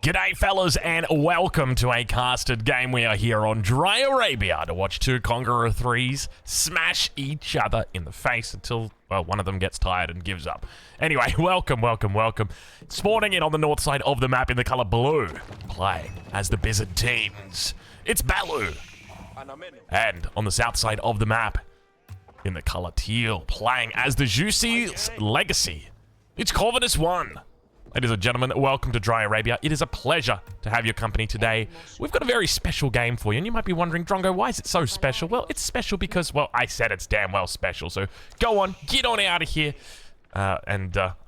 G'day fellas and welcome to a casted game. We are here on Dry Arabia to watch two Conqueror 3s smash each other in the face until, well, one of them gets tired and gives up. Anyway, welcome. Spawning in on the north side of the map in the colour blue, playing as the Byzantines, it's Balu. And on the south side of the map, in the colour teal, playing as the Juicy's Legacy, it's Corvinus 1. Ladies and gentlemen, welcome to Dry Arabia. It is a pleasure to have your company today. We've got a very special game for you, and you might be wondering, Drongo, why is it so special? Well, it's special because, well, I said it's damn well special, so go on, get on out of here. I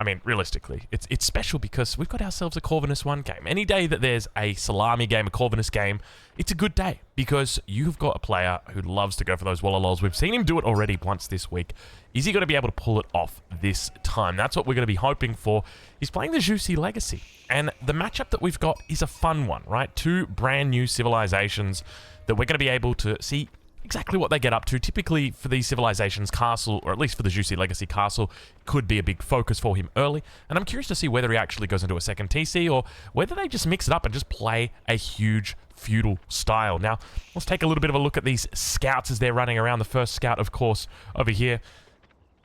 mean, realistically, it's special because we've got ourselves a Corvinus 1 game. Any day that there's a Salami game, a Corvinus game, it's a good day because you've got a player who loves to go for those Wallalols. We've seen him do it already once this week. Is he going to be able to pull it off this time? That's what we're going to be hoping for. He's playing the Juicy Legacy, and the matchup that we've got is a fun one, right? Two brand new civilizations that we're going to be able to see exactly what they get up to. Typically for these civilizations, castle, or at least for the Juicy Legacy, castle could be a big focus for him early, and I'm curious to see whether he actually goes into a second TC or whether they just mix it up and just play a huge feudal style. Now, let's take a little bit of a look at these scouts as they're running around. The first scout, of course, over here.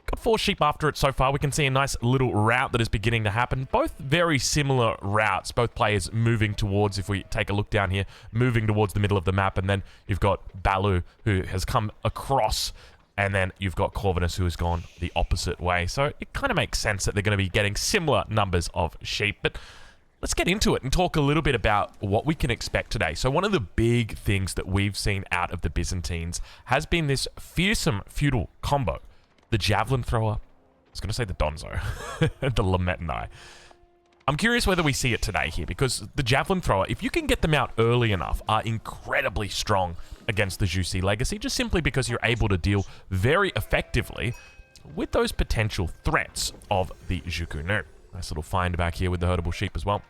Got 4 sheep after it so far. We can see a nice little route that is beginning to happen. Both very similar routes. Both players moving towards, if we take a look down here, moving towards the middle of the map. And then you've got Balu, who has come across. And then you've got Corvinus, who has gone the opposite way. So it kind of makes sense that they're going to be getting similar numbers of sheep. But let's get into it and talk a little bit about what we can expect today. So one of the big things that we've seen out of the Byzantines has been this fearsome feudal combo. The Javelin Thrower, I was going to say the Donzo, the Lametanai. I'm curious whether we see it today here, because the Javelin Thrower, if you can get them out early enough, are incredibly strong against the Juicy Legacy, just simply because you're able to deal very effectively with those potential threats of the Jukunu. Nice little find back here with the herdable sheep as well.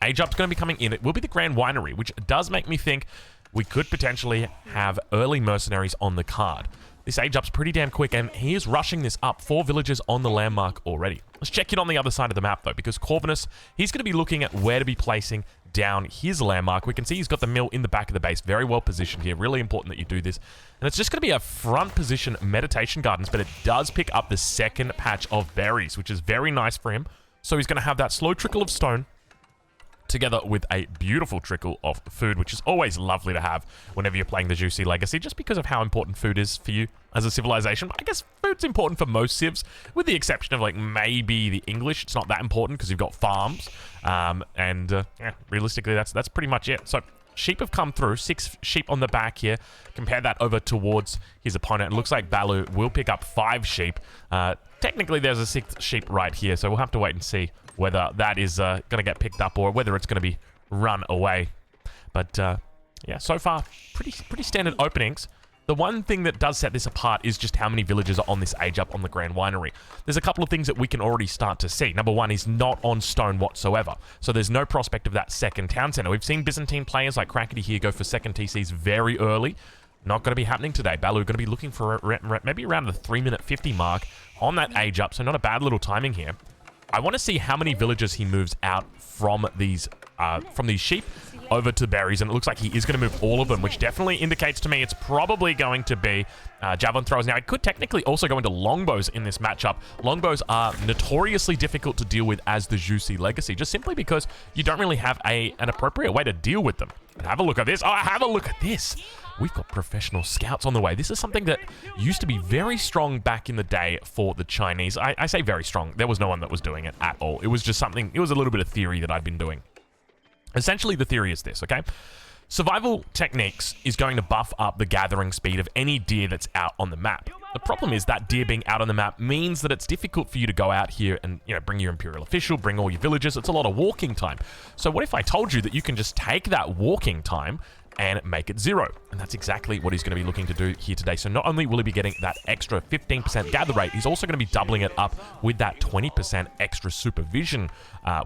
Age up's going to be coming in. It will be the Grand Winery, which does make me think we could potentially have early mercenaries on the card. This age up's pretty damn quick, and he is rushing this up. 4 villages on the landmark already. Let's check it on the other side of the map, though, because Corvinus, he's going to be looking at where to be placing down his landmark. We can see he's got the mill in the back of the base. Very well positioned here. Really important that you do this. And it's just going to be a front position meditation gardens, but it does pick up the second patch of berries, which is very nice for him. So he's going to have that slow trickle of stone, together with a beautiful trickle of food, which is always lovely to have whenever you're playing the Juicy Legacy, just because of how important food is for you as a civilization. But I guess food's important for most civs, with the exception of, like, maybe the English. It's not that important because you've got farms, yeah, realistically, that's pretty much it. So sheep have come through, 6 sheep on the back here. Compare that over towards his opponent. It looks like Balu will pick up 5 sheep. Technically, there's a 6th sheep right here, so we'll have to wait and see whether that is going to get picked up or whether it's going to be run away. But, yeah, so far, pretty standard openings. The one thing that does set this apart is just how many villagers are on this age up on the Grand Winery. There's a couple of things that we can already start to see. Number one, he's not on stone whatsoever, so there's no prospect of that second town center. We've seen Byzantine players like Crackety here go for second TCs very early. Not going to be happening today. Balu going to be looking for maybe around the 3-minute 50 mark on that age up, so not a bad little timing here. I want to see how many villagers he moves out from these sheep over to berries, and it looks like he is going to move all of them, which definitely indicates to me it's probably going to be javelin throwers. Now, it could technically also go into longbows in this matchup. Longbows are notoriously difficult to deal with as the Juicy Legacy, just simply because you don't really have an appropriate way to deal with them. And have a look at this. Oh, have a look at this. We've got professional scouts on the way. This is something that used to be very strong back in the day for the Chinese. I say very strong. There was no one that was doing it at all. It was just something, it was a little bit of theory that I'd been doing. Essentially, the theory is this, okay? Survival techniques is going to buff up the gathering speed of any deer that's out on the map. The problem is that deer being out on the map means that it's difficult for you to go out here and, you know, bring your Imperial official, bring all your villagers. It's a lot of walking time. So what if I told you that you can just take that walking time and make it 0? And that's exactly what he's going to be looking to do here today. So not only will he be getting that extra 15% gather rate, he's also going to be doubling it up with that 20% extra supervision,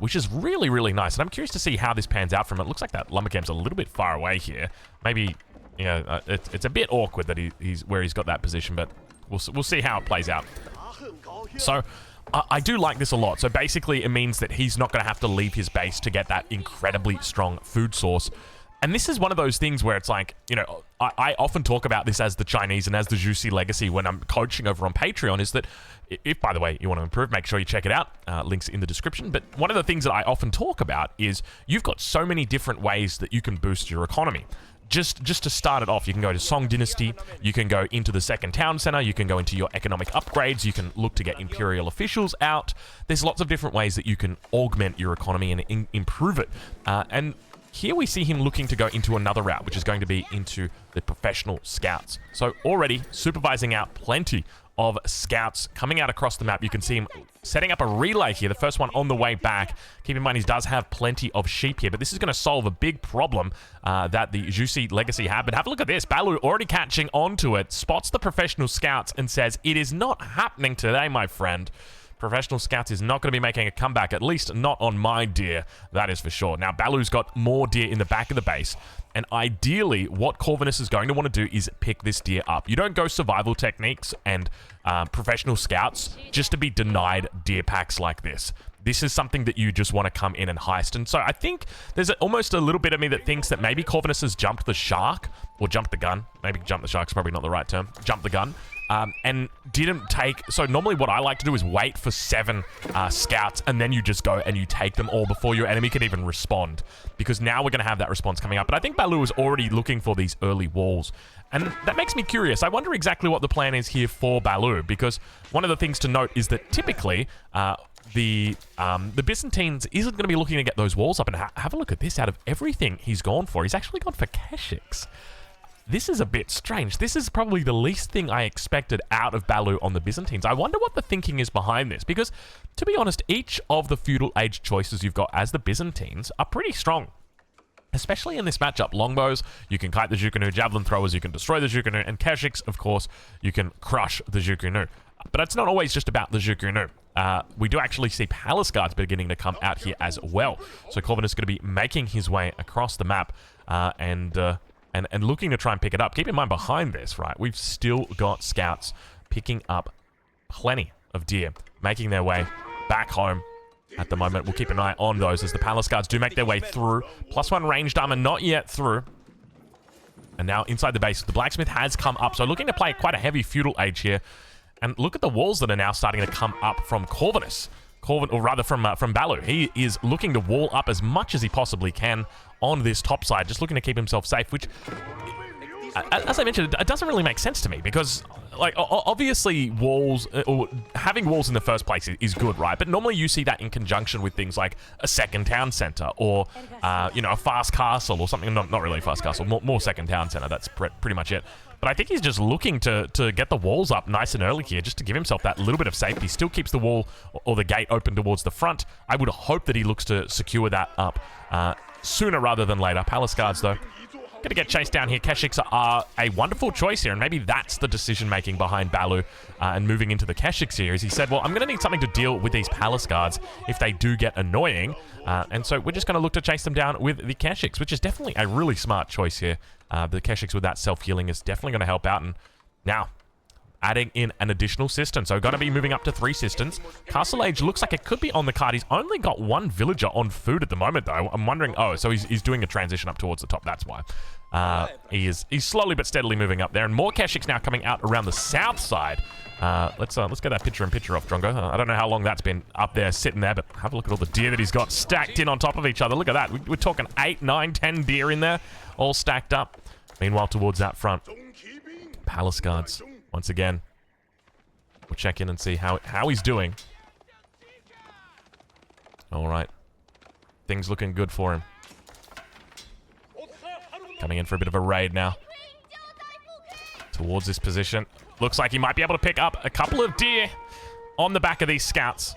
which is really, really nice. And I'm curious to see how this pans out from it. Looks like that lumbercamp's a little bit far away here. Maybe, you know, it's a bit awkward that he's where he's got that position, but we'll see how it plays out. So I do like this a lot. So basically, it means that he's not going to have to leave his base to get that incredibly strong food source. And this is one of those things where it's like, you know, I often talk about this as the Chinese and as the Juicy legacy when I'm coaching over on Patreon, is that if, by the way, you want to improve, make sure you check it out. Links in the description. But one of the things that I often talk about is you've got so many different ways that you can boost your economy. Just to start it off, you can go to Song Dynasty, you can go into the second town center, you can go into your economic upgrades, you can look to get Imperial officials out. There's lots of different ways that you can augment your economy and improve it. And here we see him looking to go into another route, which is going to be into the professional scouts. So already supervising out plenty of scouts coming out across the map. You can see him setting up a relay here, the first one on the way back. Keep in mind, he does have plenty of sheep here, but this is going to solve a big problem that the Juicy legacy have. But have a look at this. Balu already catching onto it, spots the professional scouts and says, "It is not happening today, my friend. Professional scouts is not going to be making a comeback, at least not on my deer, that is for sure." Now, Balu's got more deer in the back of the base, and ideally, what Corvinus is going to want to do is pick this deer up. You don't go survival techniques and professional scouts just to be denied deer packs like this. This is something that you just want to come in and heist. And so I think there's almost a little bit of me that thinks that maybe Corvinus has jumped the shark, or jumped the gun. Maybe jump the shark's probably not the right term. Jump the gun. And didn't take... So normally what I like to do is wait for 7 scouts, and then you just go and you take them all before your enemy can even respond. Because now we're going to have that response coming up. But I think Balu is already looking for these early walls. And that makes me curious. I wonder exactly what the plan is here for Balu, because one of the things to note is that typically... the Byzantines isn't going to be looking to get those walls up. And have a look at this. Out of everything he's gone for, he's actually gone for Keshiks. This is a bit strange. This is probably the least thing I expected out of Balu on the Byzantines. I wonder what the thinking is behind this, because, to be honest, each of the feudal age choices you've got as the Byzantines are pretty strong. Especially in this matchup. Longbows, you can kite the Zhukunu. Javelin throwers, you can destroy the Zhukunu. And Keshiks, of course, you can crush the Zhukunu. But it's not always just about the Zhukunu. We do actually see Palace Guards beginning to come out here as well. So Corvinus is going to be making his way across the map and looking to try and pick it up. Keep in mind, behind this, right, we've still got scouts picking up plenty of deer, making their way back home at the moment. We'll keep an eye on those as the Palace Guards do make their way through. +1 ranged armor, not yet through. And now inside the base, the blacksmith has come up. So looking to play quite a heavy feudal age here. And look at the walls that are now starting to come up from Corvinus. Or rather from Balu. He is looking to wall up as much as he possibly can on this top side, just looking to keep himself safe, which, as I mentioned, it doesn't really make sense to me, because, like, obviously walls, or having walls in the first place is good, right? But normally you see that in conjunction with things like a second town center, or, you know, a fast castle or something. Not really a fast castle, more second town center. That's pretty much it. But I think he's just looking to get the walls up nice and early here, just to give himself that little bit of safety. Still keeps the wall or the gate open towards the front. I would hope that he looks to secure that up sooner rather than later. Palace Guards, though, going to get chased down here. Keshiks are a wonderful choice here, and maybe that's the decision-making behind Balu and moving into the Keshiks here. As he said, well, I'm going to need something to deal with these Palace Guards if they do get annoying. And so we're just going to look to chase them down with the Keshiks, which is definitely a really smart choice here. The Keshiks with that self-healing is definitely going to help out. And now, adding in an additional cistern. So going to be moving up to 3 cisterns. Castle Age looks like it could be on the card. He's only got 1 villager on food at the moment, though. I'm wondering, oh, so he's doing a transition up towards the top. That's why. He's slowly but steadily moving up there. And more Keshiks now coming out around the south side. Let's get that picture off, Drongo. I don't know how long that's been up there sitting there, but have a look at all the deer that he's got stacked in on top of each other. Look at that. We're talking 8, 9, 10 deer in there, all stacked up. Meanwhile, towards that front, Palace Guards, once again. We'll check in and see how he's doing. All right. Things looking good for him. Coming in for a bit of a raid now. Towards this position. Looks like he might be able to pick up a couple of deer on the back of these scouts.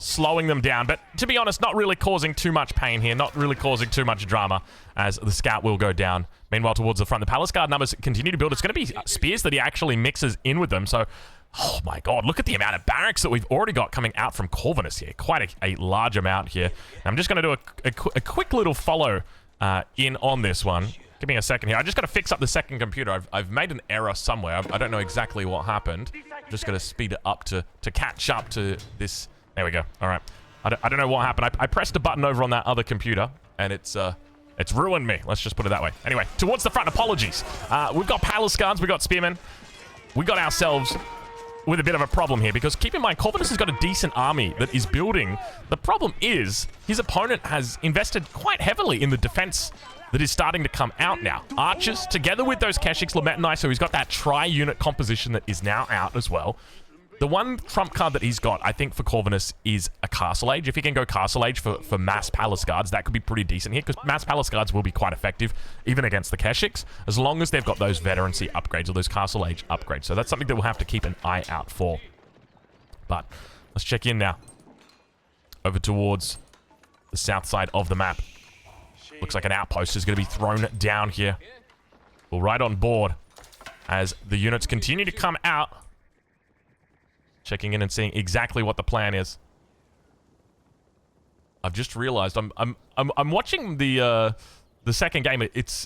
Slowing them down, but to be honest, not really causing too much pain here, not really causing too much drama, as the scout will go down. Meanwhile, towards the front, the Palace Guard numbers continue to build. It's going to be spears that he actually mixes in with them, so, oh my god, look at the amount of barracks that we've already got coming out from Corvinus here. Quite a large amount here. I'm just going to do a quick little follow in on this one. Give me a second here. I just got to fix up the second computer. I've made an error somewhere. I don't know exactly what happened. I'm just going to speed it up to catch up to this. There we go. All right. I don't know what happened. I pressed a button over on that other computer, and it's ruined me. Let's just put it that way. Anyway, towards the front. Apologies. We've got palace guards. We've got spearmen. We got ourselves with a bit of a problem here, because keep in mind, Corvinus has got a decent army that is building. The problem is his opponent has invested quite heavily in the defense that is starting to come out now. Archers, together with those Keshiks, Lametanai, so he's got that tri-unit composition that is now out as well. The one trump card that he's got, I think, for Corvinus is a Castle Age. If he can go Castle Age for mass Palace Guards, that could be pretty decent here, because mass Palace Guards will be quite effective, even against the Keshiks, as long as they've got those Veterancy upgrades or those Castle Age upgrades. So that's something that we'll have to keep an eye out for. But let's check in now. Over towards the south side of the map. Looks like an outpost is going to be thrown down here. We're right on board as the units continue to come out. Checking in and seeing exactly what the plan is. I've just realized I'm watching the second game.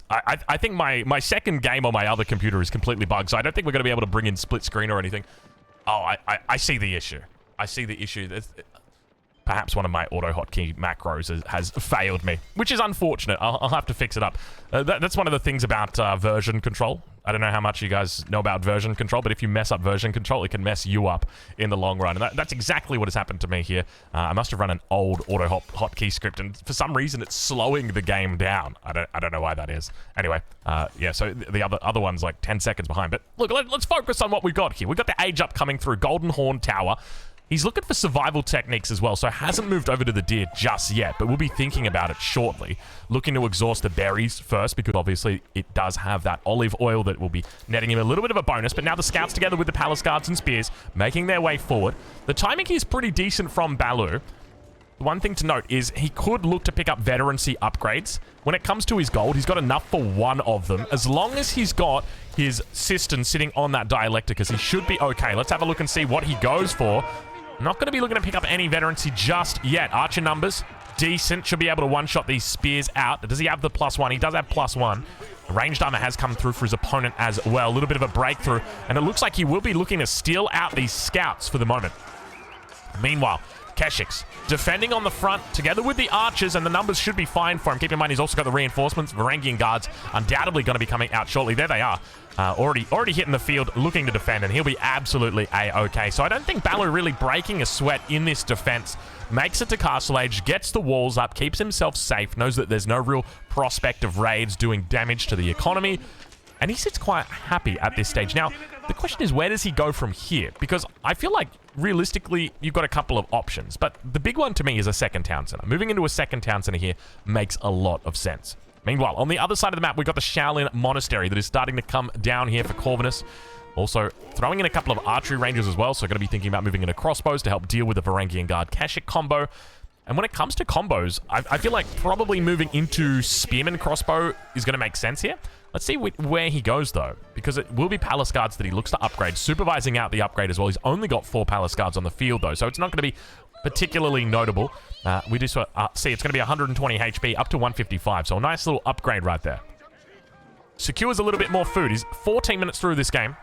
I think my second game on my other computer is completely bugged, so I don't think we're going to be able to bring in split screen or anything. Oh, I see the issue. I see the issue. Perhaps one of my auto hotkey macros has failed me, which is unfortunate. I'll have to fix it up. That's one of the things about version control. I don't know how much you guys know about version control, but if you mess up version control, it can mess you up in the long run. And that's exactly what has happened to me here. I must have run an old auto hotkey script, and for some reason, it's slowing the game down. I don't know why that is. Anyway, yeah. So the other one's like 10 seconds behind. But look, let's focus on what we've got here. We've got the Age Up coming through, Golden Horn Tower. He's looking for survival techniques as well, so hasn't moved over to the deer just yet, but we'll be thinking about it shortly. Looking to exhaust the berries first, because obviously it does have that olive oil that will be netting him a little bit of a bonus, but now the scouts together with the palace guards and spears, making their way forward. The timing here is pretty decent from Balu. One thing to note is he could look to pick up veterancy upgrades. When it comes to his gold, he's got enough for one of them. As long as he's got his cistern sitting on that dialecticus, he should be okay. Let's have a look and see what he goes for. Not going to be looking to pick up any veterancy just yet. Archer numbers, decent. Should be able to one-shot these spears out. Does he have the +1? He does have +1. Ranged armor has come through for his opponent as well. A little bit of a breakthrough. And it looks like he will be looking to steal out these scouts for the moment. Meanwhile, Keshiks defending on the front together with the archers, and the numbers should be fine for him. Keep in mind, he's also got the reinforcements. Varangian guards undoubtedly going to be coming out shortly. There they are. Already hitting the field, looking to defend, and he'll be absolutely A-okay. So I don't think Balu really breaking a sweat in this defense. Makes it to Castle Age, gets the walls up, keeps himself safe, knows that there's no real prospect of raids doing damage to the economy, and he sits quite happy at this stage. Now, the question is, where does he go from here? Because I feel like, realistically, you've got a couple of options, but the big one to me is a second town center. Moving into a second town center here makes a lot of sense. Meanwhile, on the other side of the map, we've got the Shaolin Monastery that is starting to come down here for Corvinus. Also, throwing in a couple of archery ranges as well, so going to be thinking about moving into crossbows to help deal with the Varangian Guard Keshik combo. And when it comes to combos, I feel like probably moving into Spearman crossbow is going to make sense here. Let's see where he goes, though, because it will be Palace Guards that he looks to upgrade, supervising out the upgrade as well. He's only got 4 Palace Guards on the field, though, so it's not going to be particularly notable. We just see it's going to be 120 HP up to 155, so a nice little upgrade right there. Secures a little bit more food. He's 14 minutes through this game.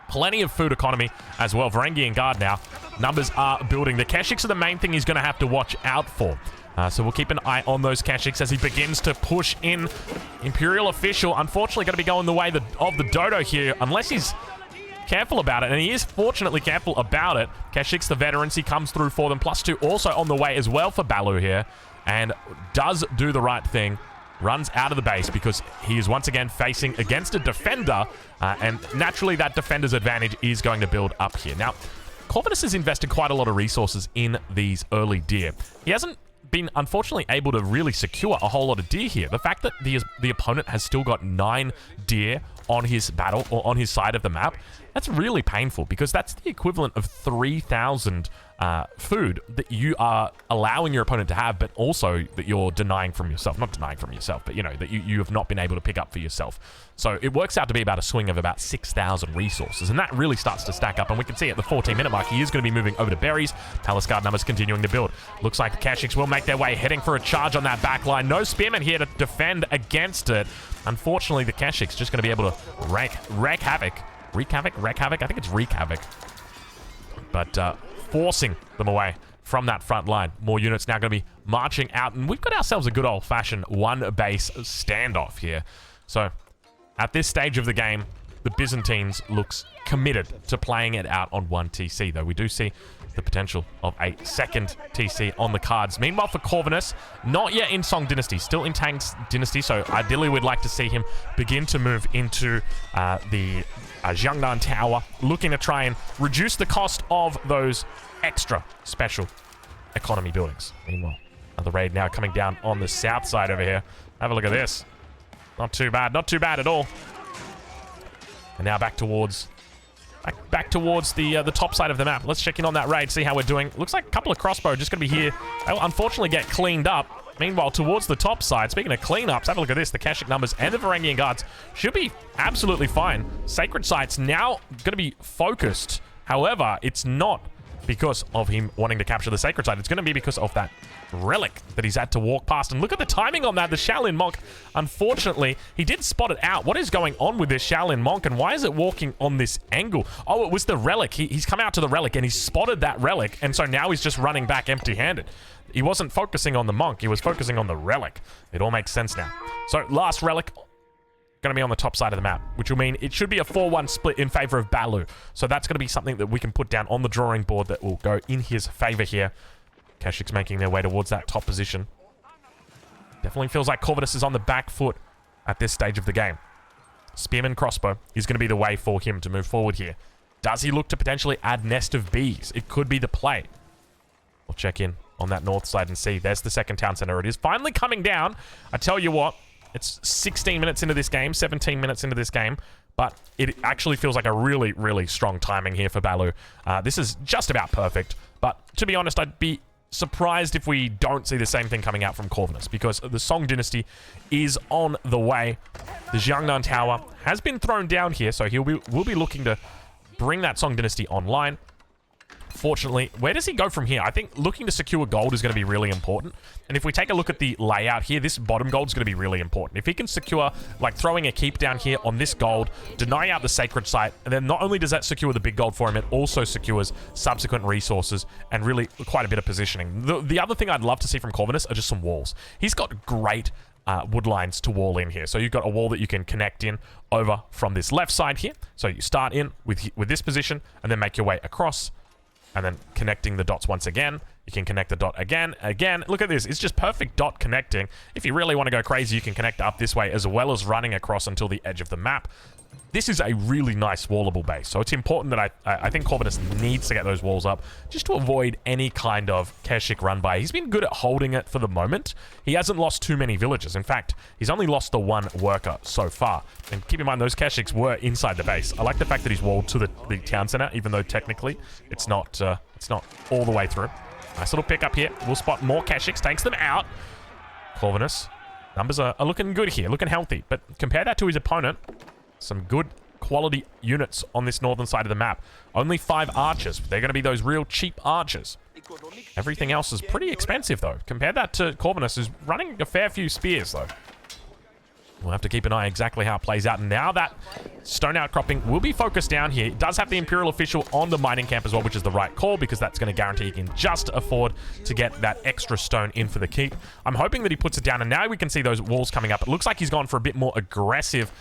Plenty of food economy as well. Varangian Guard now. Numbers are building. The Keshiks are the main thing he's going to have to watch out for. So we'll keep an eye on those Keshiks as he begins to push in. Imperial official, unfortunately, going to be going the way of the Dodo here, unless he's careful about it, and he is fortunately careful about it. Keshiks, the veterancy, comes through for them. +2 also on the way as well for Balu here, and does do the right thing. Runs out of the base because he is once again facing against a defender, and naturally that defender's advantage is going to build up here. Now, Corvinus has invested quite a lot of resources in these early deer. He hasn't been, unfortunately, able to really secure a whole lot of deer here. The fact that the opponent has still got 9 deer on his battle, or on his side of the map, That's really painful because that's the equivalent of 3,000 food that you are allowing your opponent to have, but also that you're denying from yourself. Not denying from yourself, but, you know, that you have not been able to pick up for yourself. So it works out to be about a swing of about 6,000 resources, and that really starts to stack up, and we can see at the 14-minute mark, he is going to be moving over to berries. Palace Guard numbers continuing to build. Looks like the Kashyyyks will make their way, heading for a charge on that back line. No spearmen here to defend against it. Unfortunately, the Kashyyyks just going to be able to wreak havoc. Wreak havoc? I think it's wreak havoc. But forcing them away from that front line. More units now going to be marching out, and we've got ourselves a good old-fashioned one-base standoff here. So, at this stage of the game, the Byzantines looks committed to playing it out on one TC, though we do see the potential of a second TC on the cards. Meanwhile, for Corvinus, not yet in Song Dynasty, still in Tang's Dynasty, so ideally we'd like to see him begin to move into the Jiangnan Tower, looking to try and reduce the cost of those extra special economy buildings. Meanwhile, another raid now coming down on the south side over here. Have a look at this. Not too bad at all. And now back towards the top side of the map. Let's check in on that raid, see how we're doing. Looks like a couple of crossbow just going to be here. They'll unfortunately get cleaned up. Meanwhile, towards the top side, speaking of cleanups, have a look at this. The Kashyyyk numbers and the Varangian Guards should be absolutely fine. Sacred Sites now going to be focused. However, it's not because of him wanting to capture the Sacred Site. It's going to be because of that relic that he's had to walk past. And look at the timing on that. The Shaolin Monk, unfortunately, he did spot it out. What is going on with this Shaolin Monk, and why is it walking on this angle? Oh, it was the relic. He's come out to the relic, and he's spotted that relic, and so now he's just running back empty-handed. He wasn't focusing on the monk. He was focusing on the relic. It all makes sense now. So, last relic going to be on the top side of the map, which will mean it should be a 4-1 split in favor of Balu. So that's going to be something that we can put down on the drawing board that will go in his favor here. Kashyyyks making their way towards that top position. Definitely feels like Corvinus is on the back foot at this stage of the game. Spearman crossbow is going to be the way for him to move forward here. Does he look to potentially add Nest of Bees? It could be the play. We'll check in on that north side and see. There's the second town center. It is finally coming down. I tell you what, it's 16 minutes into this game, 17 minutes into this game, but it actually feels like a really, really strong timing here for Balu. This is just about perfect, but to be honest, I'd be surprised if we don't see the same thing coming out from Corvinus, because the Song Dynasty is on the way. The Jiangnan Tower has been thrown down here, so we'll be looking to bring that Song Dynasty online. Fortunately, where does he go from here? I think looking to secure gold is going to be really important. And if we take a look at the layout here, this bottom gold is going to be really important. If he can secure, like throwing a keep down here on this gold, deny out the sacred site, and then not only does that secure the big gold for him, it also secures subsequent resources and really quite a bit of positioning. The other thing I'd love to see from Corvinus are just some walls. He's got great wood lines to wall in here. So you've got a wall that you can connect in over from this left side here. So you start in with this position and then make your way across, and then connecting the dots once again. You can connect the dot again. Look at this. It's just perfect dot connecting. If you really want to go crazy, you can connect up this way as well as running across until the edge of the map. This is a really nice wallable base, so it's important that I think Corvinus needs to get those walls up just to avoid any kind of Kashyyyk run by. He's been good at holding it for the moment. He hasn't lost too many villagers. In fact, he's only lost the one worker so far. And keep in mind, those Kashyyks were inside the base. I like the fact that he's walled to the town center, even though technically it's not all the way through. Nice little pick up here. We'll spot more Kashyyks, takes them out. Corvinus, numbers are looking good here, looking healthy. But compare that to his opponent. Some good quality units on this northern side of the map. Only 5 archers. They're going to be those real cheap archers. Everything else is pretty expensive, though. Compare that to Corvinus, who's running a fair few spears, though. We'll have to keep an eye exactly how it plays out. And now that stone outcropping will be focused down here. It does have the Imperial official on the mining camp as well, which is the right call, because that's going to guarantee he can just afford to get that extra stone in for the keep. I'm hoping that he puts it down, and now we can see those walls coming up. It looks like he's gone for a bit more aggressive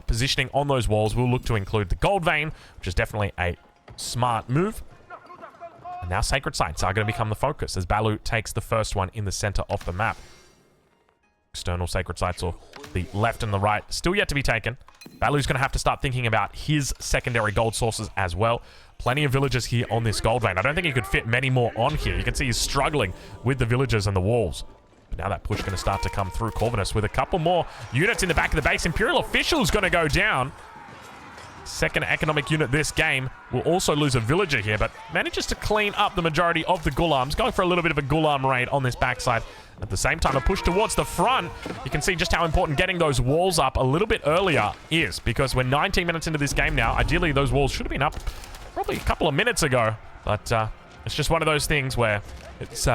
positioning on those walls. We'll look to include the gold vein, which is definitely a smart move. And now sacred sites are going to become the focus as Balu takes the first one in the center of the map. External sacred sites, or the left and the right, still yet to be taken. Balu's going to have to start thinking about his secondary gold sources as well. Plenty of villagers here on this gold vein. I don't think he could fit many more on here. You can see he's struggling with the villagers and the walls. But now that push going to start to come through. Corvinus with a couple more units in the back of the base. Imperial official's going to go down. second economic unit this game, will also lose a villager here, but manages to clean up the majority of the Ghulams, going for a little bit of a Ghulam raid on this backside. At the same time, a push towards the front. You can see just how important getting those walls up a little bit earlier is, because we're 19 minutes into this game now. Ideally, those walls should have been up probably a couple of minutes ago, but it's just one of those things where it's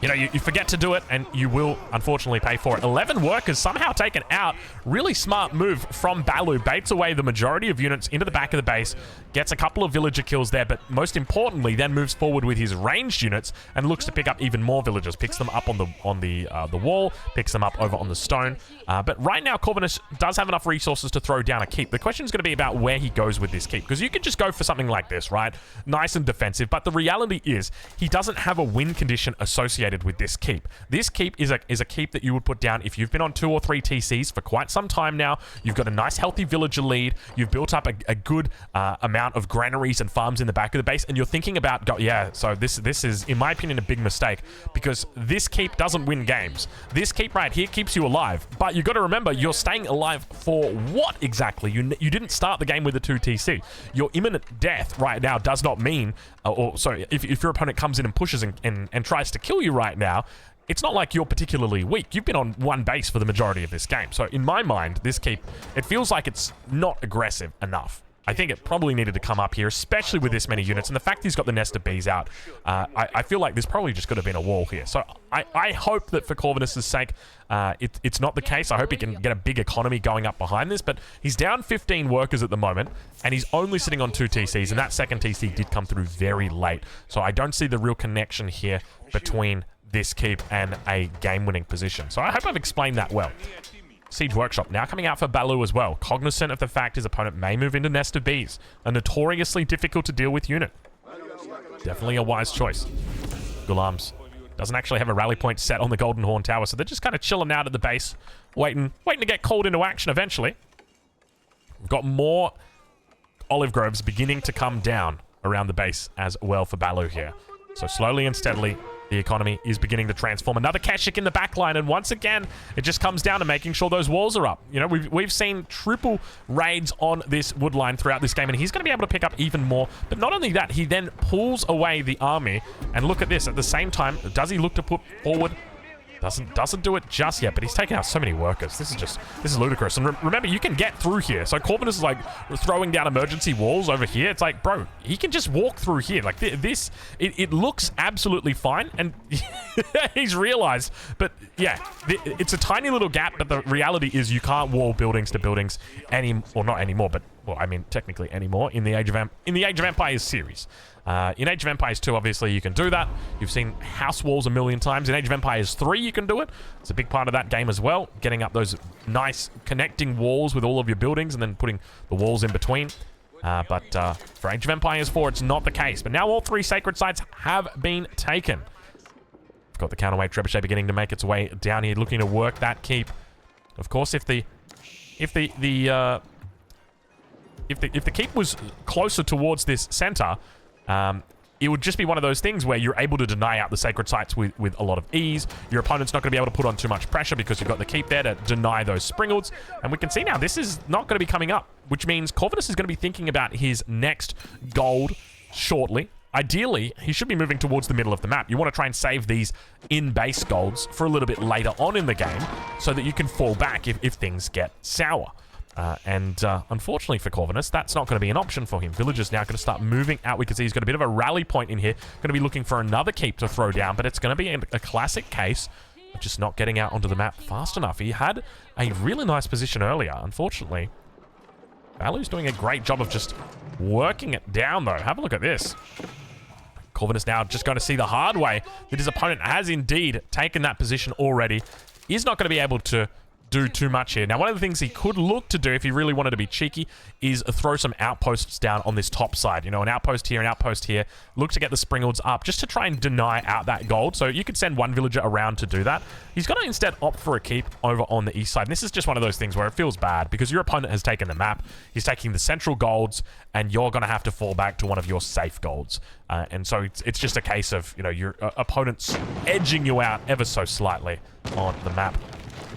you know, you forget to do it, and you will, unfortunately, pay for it. 11 workers somehow taken out. Really smart move from Balu. Baits away the majority of units into the back of the base. Gets a couple of villager kills there, but most importantly, then moves forward with his ranged units and looks to pick up even more villagers. Picks them up on the wall, picks them up over on the stone. But right now, Corvinus does have enough resources to throw down a keep. The question is going to be about where he goes with this keep, because you could just go for something like this, right? Nice and defensive, but the reality is he doesn't have a win condition associated with this keep. This keep is a keep that you would put down if you've been on 2 or 3 TCs for quite some time now. You've got a nice, healthy villager lead. You've built up a good amount of granaries and farms in the back of the base, and you're thinking about, so this is, in my opinion, a big mistake, because this keep doesn't win games. This keep right here keeps you alive, but you got to remember, you're staying alive for what exactly? You didn't start the game with a 2 TC. Your imminent death right now does not mean, if your opponent comes in and pushes and tries to kill you right now, it's not like you're particularly weak. You've been on 1 base for the majority of this game. So in my mind, this keep, it feels like it's not aggressive enough. I think it probably needed to come up here, especially with this many units. And the fact he's got the nest of bees out, I feel like there's probably just could have been a wall here. So I hope that for Corvinus' sake, it's not the case. I hope he can get a big economy going up behind this. But he's down 15 workers at the moment, and he's only sitting on 2 TCs. And that second TC did come through very late. So I don't see the real connection here between this keep and a game-winning position. So I hope I've explained that well. Siege Workshop now coming out for Balu as well, cognizant of the fact his opponent may move into Nest of Bees, a notoriously difficult to deal with unit. Definitely a wise choice. Ghulams doesn't actually have a rally point set on the Golden Horn Tower, so they're just kind of chilling out at the base, waiting to get called into action eventually. We've got more olive groves beginning to come down around the base as well for Balu here. So slowly and steadily, the economy is beginning to transform. Another Keshik in the back line, and once again, it just comes down to making sure those walls are up. You know, we've seen triple raids on this wood line throughout this game, and he's going to be able to pick up even more. But not only that, he then pulls away the army, and look at this. At the same time, does he look to put forward? Doesn't do it just yet, but he's taking out so many workers. This is ludicrous. And remember, you can get through here. So Corvinus is like throwing down emergency walls over here. It's like, bro, he can just walk through here. Like it looks absolutely fine, and he's realized. But yeah, it's a tiny little gap. But the reality is, you can't wall buildings to buildings not anymore. But well, I mean, technically anymore in the Age of Empires series. In Age of Empires 2, obviously, you can do that. You've seen house walls a million times. In Age of Empires 3, you can do it. It's a big part of that game as well, getting up those nice connecting walls with all of your buildings and then putting the walls in between. But for Age of Empires 4, it's not the case. But now all 3 sacred sites have been taken. We've got the counterweight trebuchet beginning to make its way down here, looking to work that keep. Of course, if the keep was closer towards this center, it would just be one of those things where you're able to deny out the sacred sites with a lot of ease. Your opponent's not going to be able to put on too much pressure because you've got the keep there to deny those springles. And we can see now this is not going to be coming up, which means Corvinus is going to be thinking about his next gold shortly. Ideally, he should be moving towards the middle of the map. You want to try and save these in-base golds for a little bit later on in the game so that you can fall back if things get sour. Unfortunately for Corvinus, that's not going to be an option for him. Villagers now going to start moving out. We can see he's got a bit of a rally point in here. Going to be looking for another keep to throw down, but it's going to be a classic case of just not getting out onto the map fast enough. He had a really nice position earlier. Unfortunately, Balu's doing a great job of just working it down, though. Have a look at this. Corvinus now just going to see the hard way that his opponent has indeed taken that position already. He's not going to be able to do too much here. Now, one of the things he could look to do if he really wanted to be cheeky is throw some outposts down on this top side. You know, an outpost here, an outpost here. Look to get the springolds up just to try and deny out that gold. So you could send one villager around to do that. He's going to instead opt for a keep over on the east side. And this is just one of those things where it feels bad because your opponent has taken the map. He's taking the central golds, and you're going to have to fall back to one of your safe golds. And so it's just a case of, you know, your opponent's edging you out ever so slightly on the map.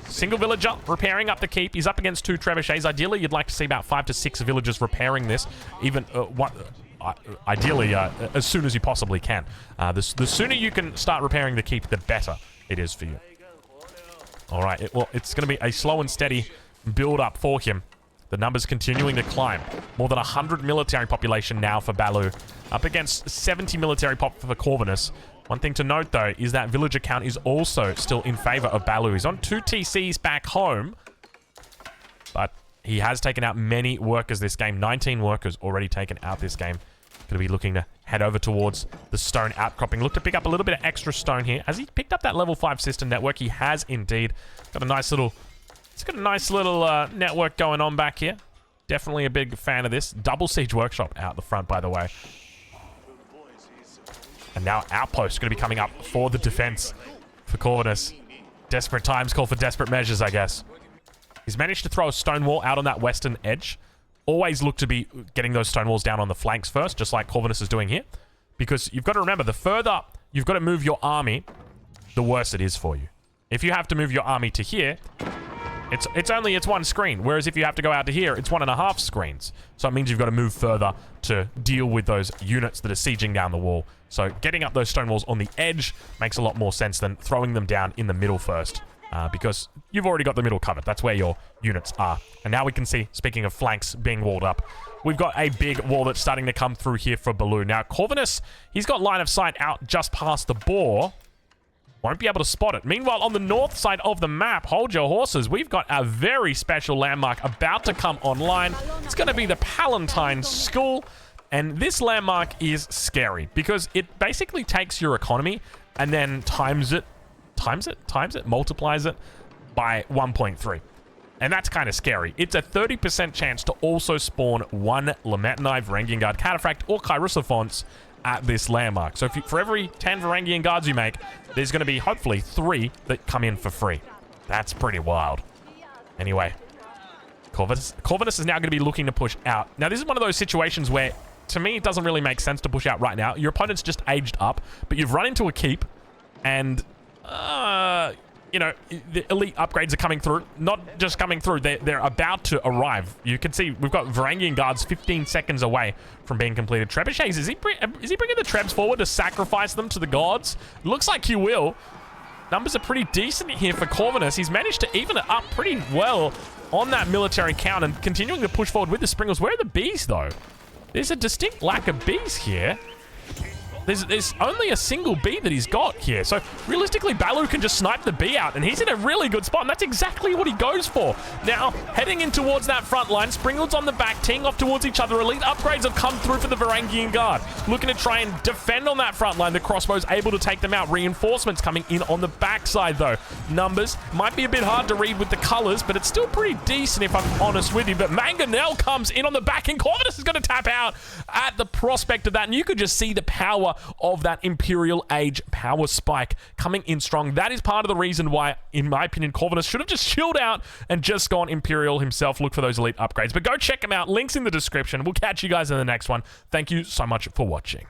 Single villager repairing up the keep. He's up against 2 trebuchets. Ideally, you'd like to see about 5 to 6 villagers repairing this. Even ideally, as soon as you possibly can. The sooner you can start repairing the keep, the better it is for you. All right. It's going to be a slow and steady build up for him. The numbers continuing to climb. More than 100 military population now for Balu. Up against 70 military pop for Corvinus. One thing to note, though, is that villager count is also still in favor of Balu. He's on 2 TCs back home, but he has taken out many workers this game. 19 workers already taken out this game. Going to be looking to head over towards the stone outcropping. Look to pick up a little bit of extra stone here. Has he picked up that level 5 system network? He has indeed. Got a nice little... It's got a nice little network going on back here. Definitely a big fan of this. Double siege workshop out the front, by the way. And now Outpost going to be coming up for the defense for Corvinus. Desperate times call for desperate measures, I guess. He's managed to throw a stone wall out on that western edge. Always look to be getting those stone walls down on the flanks first, just like Corvinus is doing here. Because you've got to remember, the further you've got to move your army, the worse it is for you. If you have to move your army to here, it's 1 screen. Whereas if you have to go out to here, it's 1.5 screens. So it means you've got to move further to deal with those units that are sieging down the wall. So getting up those stone walls on the edge makes a lot more sense than throwing them down in the middle first. Because you've already got the middle covered. That's where your units are. And now we can see, speaking of flanks being walled up, we've got a big wall that's starting to come through here for Balu. Now, Corvinus, he's got line of sight out just past the boar. Won't be able to spot it. Meanwhile, on the north side of the map, hold your horses, we've got a very special landmark about to come online. It's going to be the Palatine School. And this landmark is scary because it basically takes your economy and then multiplies it by 1.3. And that's kind of scary. It's a 30% chance to also spawn 1 Lametanai, Varangian Guard, Cataphract, or Chirosophonts at this landmark. So for every 10 Varangian Guards you make, there's going to be hopefully 3 that come in for free. That's pretty wild. Anyway, Corvinus is now going to be looking to push out. Now, this is one of those situations where, to me, it doesn't really make sense to push out right now. Your opponent's just aged up, but you've run into a keep, and you know, the elite upgrades are coming through. Not just coming through, they're about to arrive. You can see we've got Varangian Guards 15 seconds away from being completed. Trebuchets, is he bringing the Trebs forward to sacrifice them to the gods? Looks like he will. Numbers are pretty decent here for Corvinus. He's managed to even it up pretty well on that military count and continuing to push forward with the Springles. Where are the bees, though? There's a distinct lack of bees here. There's only a single bee that he's got here. So realistically, Balu can just snipe the bee out, and he's in a really good spot, and that's exactly what he goes for. Now, heading in towards that front line, Springles on the back, teeing off towards each other. Elite upgrades have come through for the Varangian Guard. Looking to try and defend on that front line. The crossbow's able to take them out. Reinforcements coming in on the backside, though. Numbers might be a bit hard to read with the colors, but it's still pretty decent if I'm honest with you. But Mangonel comes in on the back, and Corvinus is going to tap out at the prospect of that, and you could just see the power of that Imperial Age power spike coming in strong. That is part of the reason why, in my opinion, Corvinus should have just chilled out and just gone Imperial himself. Look for those elite upgrades. But go check them out. Links in the description. We'll catch you guys in the next one. Thank you so much for watching.